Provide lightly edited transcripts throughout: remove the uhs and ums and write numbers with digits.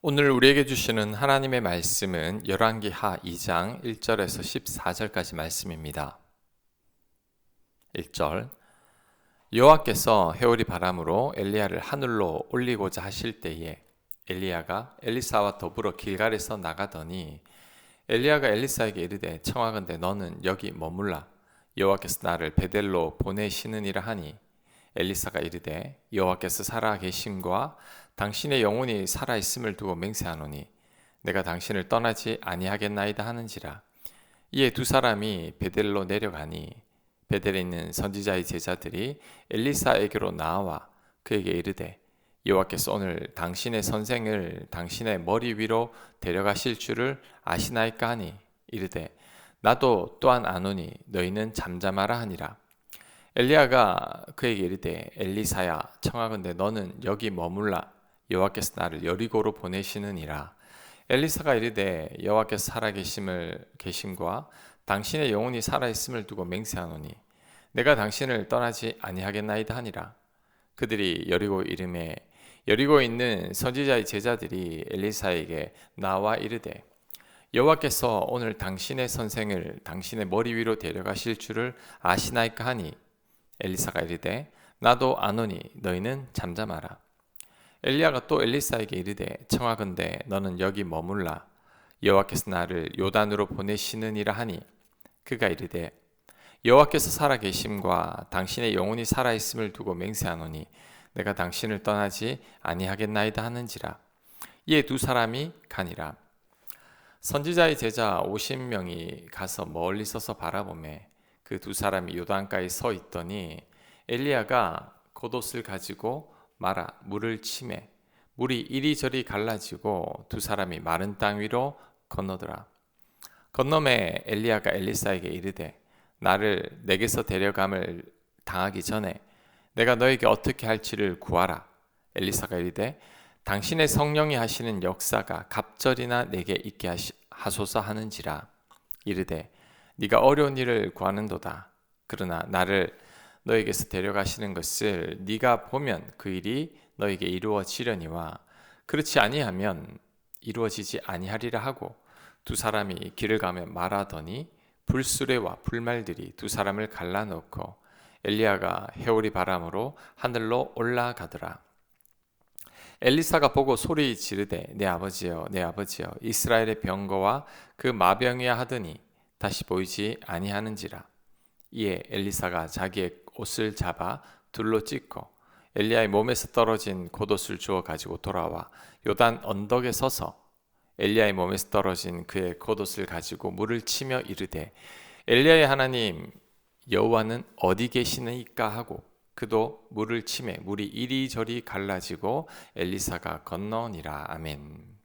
오늘 우리에게 주시는 하나님의 말씀은 열왕기하 2장 1절에서 14절까지 말씀입니다. 1절 여호와께서 회오리 바람으로 엘리야를 하늘로 올리고자 하실 때에 엘리야가 엘리사와 더불어 길갈에서 나가더니 엘리야가 엘리사에게 이르되 청하건대 너는 여기 머물라 여호와께서 나를 베델로 보내시느니라 하니 엘리사가 이르되 여호와께서 살아 계심과 당신의 영혼이 살아 있음을 두고 맹세하노니 내가 당신을 떠나지 아니하겠나이다 하는지라. 이에 두 사람이 베델로 내려가니 베델에 있는 선지자의 제자들이 엘리사에게로 나와 그에게 이르되 여호와께서 오늘 당신의 선생을 당신의 머리 위로 데려가실 줄을 아시나이까 하니 이르되 나도 또한 아노니 너희는 잠잠하라 하니라. 엘리야가 그에게 이르되 엘리사야 청하건대 너는 여기 머물라 여호와께서 나를 여리고로 보내시느니라. 엘리사가 이르되 여호와께서 계심과 당신의 영혼이 살아 있음을 두고 맹세하노니 내가 당신을 떠나지 아니하겠나이다 하니라. 그들이 여리고 이름에 여리고에 있는 선지자의 제자들이 엘리사에게 나와 이르되 여호와께서 오늘 당신의 선생을 당신의 머리 위로 데려가실 줄을 아시나이까 하니 엘리사가 이르되 나도 아노니 너희는 잠잠하라. 엘리야가 또 엘리사에게 이르되 청하건대 너는 여기 머물라 여호와께서 나를 요단으로 보내시느니라 하니 그가 이르되 여호와께서 살아 계심과 당신의 영혼이 살아 있음을 두고 맹세하노니 내가 당신을 떠나지 아니하겠나이다 하는지라. 이에 두 사람이 가니라. 선지자의 제자 50명이 가서 멀리 서서 바라보매 그 두 사람이 요단가에 서 있더니 엘리야가 겉옷을 가지고 말아 물을 치매 물이 이리저리 갈라지고 두 사람이 마른 땅 위로 건너더라. 건너매 엘리야가 엘리사에게 이르되 나를 내게서 데려감을 당하기 전에 내가 너에게 어떻게 할지를 구하라. 엘리사가 이르되 당신의 성령이 하시는 역사가 갑절이나 내게 있게 하소서 하는지라. 이르되 네가 어려운 일을 구하는도다. 그러나 나를 너에게서 데려가시는 것을 네가 보면 그 일이 너에게 이루어지려니와 그렇지 아니하면 이루어지지 아니하리라 하고 두 사람이 길을 가며 말하더니 불수레와 불말들이 두 사람을 갈라놓고 엘리야가 회오리 바람으로 하늘로 올라가더라. 엘리사가 보고 소리 지르되 내 아버지여 내 아버지여 이스라엘의 병거와 그 마병이야 하더니 다시 보이지 아니하는지라. 이에 엘리사가 자기의 옷을 잡아 둘로 찢고 엘리야의 몸에서 떨어진 겉옷을 주워 가지고 돌아와 요단 언덕에 서서 엘리야의 몸에서 떨어진 그의 겉옷을 가지고 물을 치며 이르되 엘리야의 하나님 여호와는 어디 계시니까 하고 그도 물을 치매 물이 이리저리 갈라지고 엘리사가 건너니라. 아멘.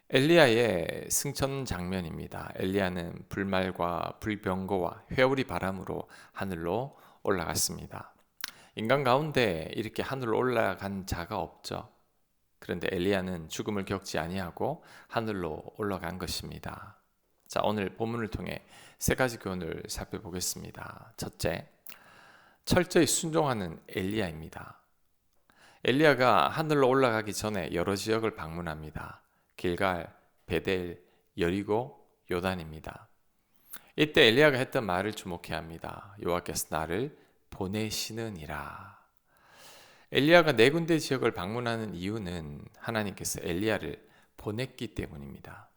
엘리야의 승천 장면입니다. 엘리야는 불말과 불병거와 회오리 바람으로 하늘로 올라갔습니다. 인간 가운데 이렇게 하늘로 올라간 자가 없죠. 그런데 엘리야는 죽음을 겪지 아니하고 하늘로 올라간 것입니다. 자, 오늘 본문을 통해 세 가지 교훈을 살펴보겠습니다. 첫째, 철저히 순종하는 엘리야입니다. 엘리야가 하늘로 올라가기 전에 여러 지역을 방문합니다. 길갈, 베델, 여리고, 요단입니다. 이때 엘리야가 했던 말을 주목해야 합니다. 여호와께서 나를 보내시느니라. 엘리야가 네 군데 지역을 방문하는 이유는 하나님께서 엘리야를 보냈기 때문입니다.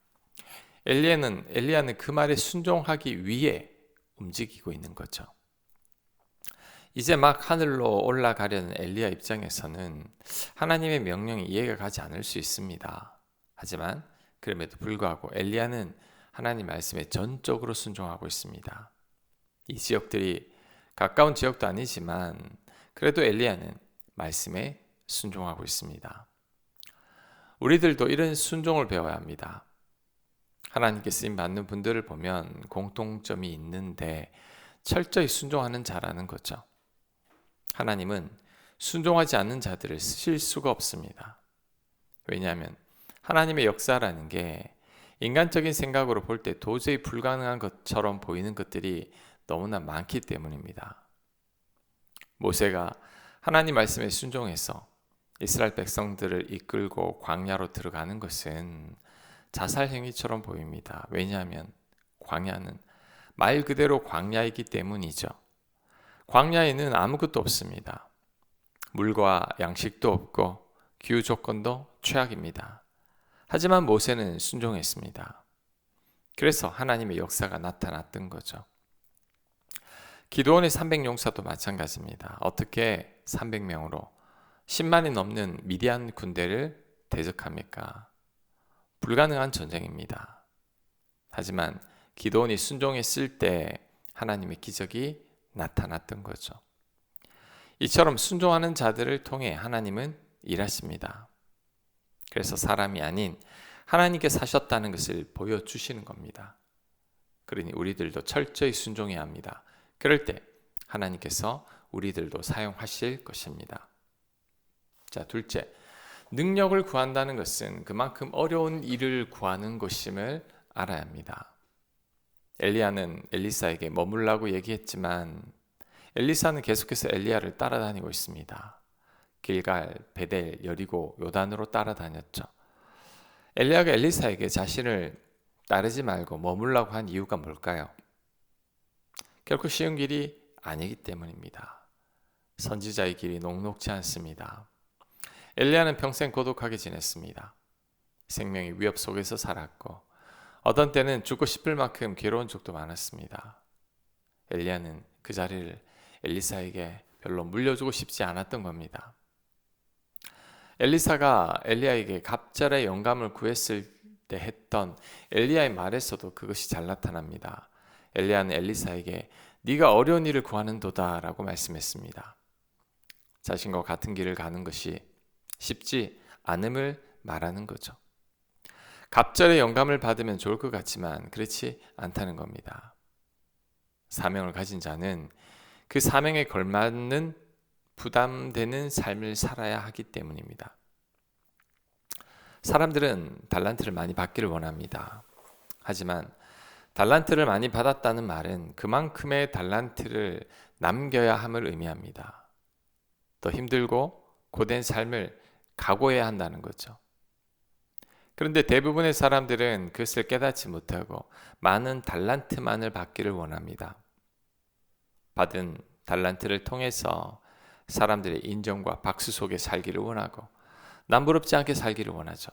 엘리야는 그 말에 순종하기 위해 움직이고 있는 거죠. 이제 막 하늘로 올라가려는 엘리야 입장에서는 하나님의 명령이 이해가 가지 않을 수 있습니다. 하지만 그럼에도 불구하고 엘리야는 하나님 말씀에 전적으로 순종하고 있습니다. 이 지역들이 가까운 지역도 아니지만 그래도 엘리야는 말씀에 순종하고 있습니다. 우리들도 이런 순종을 배워야 합니다. 하나님께 쓰임받는 분들을 보면 공통점이 있는데 철저히 순종하는 자라는 거죠. 하나님은 순종하지 않는 자들을 쓰실 수가 없습니다. 왜냐하면 하나님의 역사라는 게 인간적인 생각으로 볼 때 도저히 불가능한 것처럼 보이는 것들이 너무나 많기 때문입니다. 모세가 하나님 말씀에 순종해서 이스라엘 백성들을 이끌고 광야로 들어가는 것은 자살 행위처럼 보입니다. 왜냐하면 광야는 말 그대로 광야이기 때문이죠. 광야에는 아무것도 없습니다. 물과 양식도 없고 기후 조건도 최악입니다. 하지만 모세는 순종했습니다. 그래서 하나님의 역사가 나타났던 거죠. 기드온의 300용사도 마찬가지입니다. 어떻게 300명으로 10만이 넘는 미디안 군대를 대적합니까? 불가능한 전쟁입니다. 하지만 기드온이 순종했을 때 하나님의 기적이 나타났던 거죠. 이처럼 순종하는 자들을 통해 하나님은 일하십니다. 그래서 사람이 아닌 하나님께서 하셨다는 것을 보여주시는 겁니다. 그러니 우리들도 철저히 순종해야 합니다. 그럴 때 하나님께서 우리들도 사용하실 것입니다. 자, 둘째, 능력을 구한다는 것은 그만큼 어려운 일을 구하는 것임을 알아야 합니다. 엘리야는 엘리사에게 머물라고 얘기했지만 엘리사는 계속해서 엘리야를 따라다니고 있습니다. 길갈, 베델, 여리고, 요단으로 따라다녔죠. 엘리야가 엘리사에게 자신을 따르지 말고 머물라고 한 이유가 뭘까요? 결코 쉬운 길이 아니기 때문입니다. 선지자의 길이 녹록지 않습니다. 엘리야는 평생 고독하게 지냈습니다. 생명의 위협 속에서 살았고 어떤 때는 죽고 싶을 만큼 괴로운 적도 많았습니다. 엘리야는 그 자리를 엘리사에게 별로 물려주고 싶지 않았던 겁니다. 엘리사가 엘리야에게 갑절의 영감을 구했을 때 했던 엘리야의 말에서도 그것이 잘 나타납니다. 엘리야는 엘리사에게 네가 어려운 일을 구하는도다 라고 말씀했습니다. 자신과 같은 길을 가는 것이 쉽지 않음을 말하는 거죠. 갑절의 영감을 받으면 좋을 것 같지만 그렇지 않다는 겁니다. 사명을 가진 자는 그 사명에 걸맞는 부담되는 삶을 살아야 하기 때문입니다. 사람들은 달란트를 많이 받기를 원합니다. 하지만 달란트를 많이 받았다는 말은 그만큼의 달란트를 남겨야 함을 의미합니다. 더 힘들고 고된 삶을 각오해야 한다는 거죠. 그런데 대부분의 사람들은 그것을 깨닫지 못하고 많은 달란트만을 받기를 원합니다. 받은 달란트를 통해서 사람들의 인정과 박수 속에 살기를 원하고 남부럽지 않게 살기를 원하죠.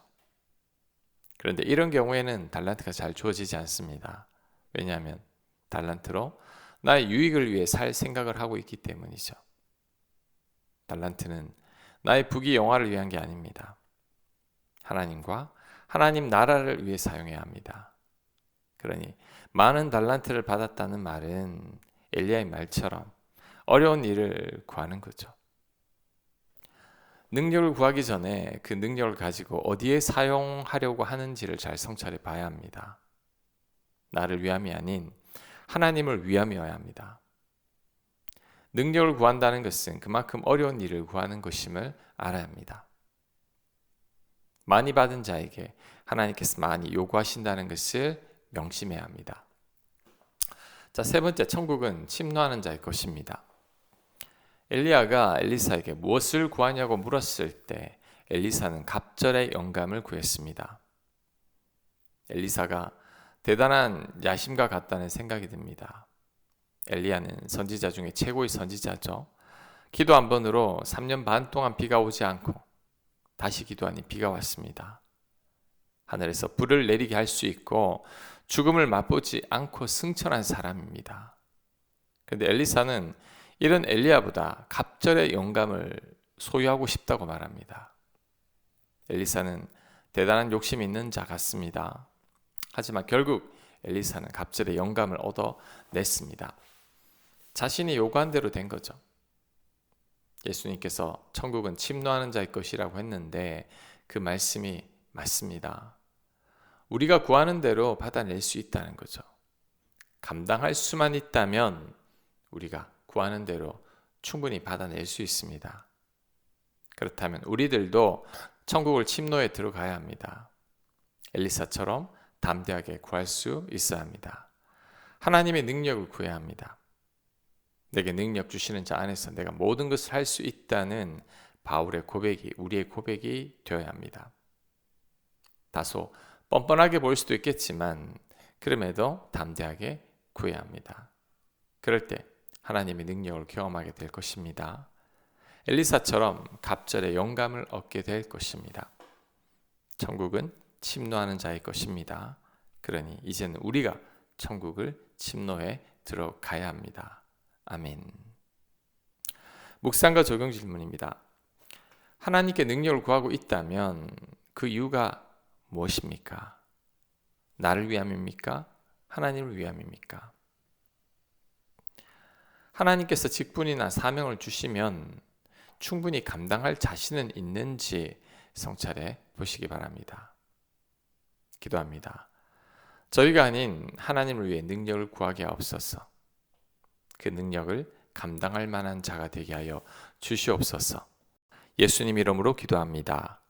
그런데 이런 경우에는 달란트가 잘 주어지지 않습니다. 왜냐하면 달란트로 나의 유익을 위해 살 생각을 하고 있기 때문이죠. 달란트는 나의 부귀 영화를 위한 게 아닙니다. 하나님과 하나님 나라를 위해 사용해야 합니다. 그러니 많은 달란트를 받았다는 말은 엘리야의 말처럼 어려운 일을 구하는 거죠. 능력을 구하기 전에 그 능력을 가지고 어디에 사용하려고 하는지를 잘 성찰해 봐야 합니다. 나를 위함이 아닌 하나님을 위함이어야 합니다. 능력을 구한다는 것은 그만큼 어려운 일을 구하는 것임을 알아야 합니다. 많이 받은 자에게 하나님께서 많이 요구하신다는 것을 명심해야 합니다. 자, 세 번째, 천국은 침노하는 자의 것입니다. 엘리야가 엘리사에게 무엇을 구하냐고 물었을 때 엘리사는 갑절의 영감을 구했습니다. 엘리사가 대단한 야심과 같다는 생각이 듭니다. 엘리야는 선지자 중에 최고의 선지자죠. 기도 한 번으로 3년 반 동안 비가 오지 않고 다시 기도하니 비가 왔습니다. 하늘에서 불을 내리게 할 수 있고 죽음을 맛보지 않고 승천한 사람입니다. 그런데 엘리사는 이런 엘리야보다 갑절의 영감을 소유하고 싶다고 말합니다. 엘리사는 대단한 욕심이 있는 자 같습니다. 하지만 결국 엘리사는 갑절의 영감을 얻어냈습니다. 자신이 요구한 대로 된 거죠. 예수님께서 천국은 침노하는 자의 것이라고 했는데 그 말씀이 맞습니다. 우리가 구하는 대로 받아낼 수 있다는 거죠. 감당할 수만 있다면 우리가 구하는 대로 충분히 받아낼 수 있습니다. 그렇다면 우리들도 천국을 침노에 들어가야 합니다. 엘리사처럼 담대하게 구할 수 있어야 합니다. 하나님의 능력을 구해야 합니다. 내게 능력 주시는 자 안에서 내가 모든 것을 할 수 있다는 바울의 고백이, 우리의 고백이 되어야 합니다. 다소 뻔뻔하게 보일 수도 있겠지만 그럼에도 담대하게 구해야 합니다. 그럴 때 하나님의 능력을 경험하게 될 것입니다. 엘리사처럼 갑절에 영감을 얻게 될 것입니다. 천국은 침노하는 자의 것입니다. 그러니 이제는 우리가 천국을 침노해 들어가야 합니다. 아멘. 묵상과 적용 질문입니다. 하나님께 능력을 구하고 있다면 그 이유가 무엇입니까? 나를 위함입니까? 하나님을 위함입니까? 하나님께서 직분이나 사명을 주시면 충분히 감당할 자신은 있는지 성찰해 보시기 바랍니다. 기도합니다. 저희가 아닌 하나님을 위해 능력을 구하게 하옵소서. 그 능력을 감당할 만한 자가 되게 하여 주시옵소서. 예수님 이름으로 기도합니다.